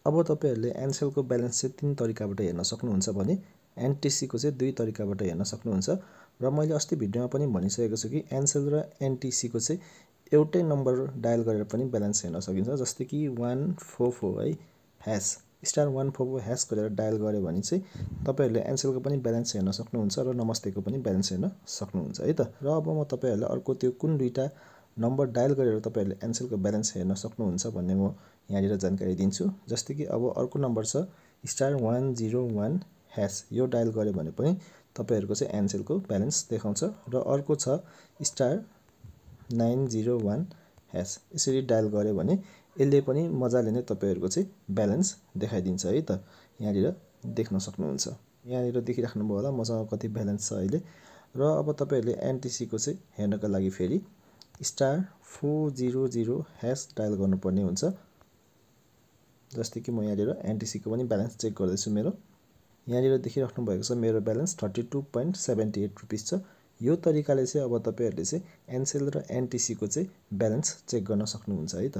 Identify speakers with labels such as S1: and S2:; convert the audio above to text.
S1: अब तपाईहरुले एनसेलको ब्यालेन्स चाहिँ 3 तरिकाबाट हेर्न सक्नुहुन्छ भने एनटीसीको चाहिँ 2 तरिकाबाट हेर्न सक्नुहुन्छ र मैले अस्ति भिडियोमा पनि भनिसकेको छु कि एनसेल र एनटीसीको चाहिँ एउटै नम्बर डायल गरेर पनि ब्यालेन्स हेर्न सकिन्छ जस्तै कि 144 है # *144# गरेर डायल गर्यो भने चाहिँ तपाईहरुले एनसेलको पनि ब्यालेन्स हेर्न सक्नुहुन्छ र नमस्तेको पनि ब्यालेन्स हेर्न सक्नुहुन्छ है त। र अब म तपाईहरुलाई अर्को त्यो कुन दुईटा नम्बर डायल गरेर तपाईहरुले एनसेलको ब्यालेन्स हेर्न सक्नुहुन्छ भन्ने म यहाँनिर जानकारी दिन्छु। जस्तै कि अब अर्को नम्बर छ *101# यो डायल गर्यो भने पनि तपाईहरुको चाहिँ एनसेलको ब्यालेन्स देखाउँछ र अर्को छ *901#। यसरी डायल गर्यो भने यसले पनि मजाले नै तपाईहरुको चाहिँ ब्यालेन्स देखाइदिन्छ है त। यहाँनिर देख्न सक्नुहुन्छ। यहाँनिर देखिराख्नुभयो होला मसँग कति ब्यालेन्स छ अहिले। र अब तपाईहरुले एनटीसीको चाहिँ हेर्नका लागि फेरि *400# डायल गर्नुपर्ने हुन्छ। जस्तै कि म यहाँनिर एनटीसीको पनि ब्यालेन्स चेक गर्दैछु मेरो। यहाँनिर देखिराख्नु भएको छ मेरो ब्यालेन्स 32.78 रुपैयाँ छ। यो तरिकाले चाहिँ अब तपाईहरुले चाहिँ एनसेल र एनटीसीको चाहिँ ब्यालेन्स चेक गर्न सक्नुहुन्छ है त।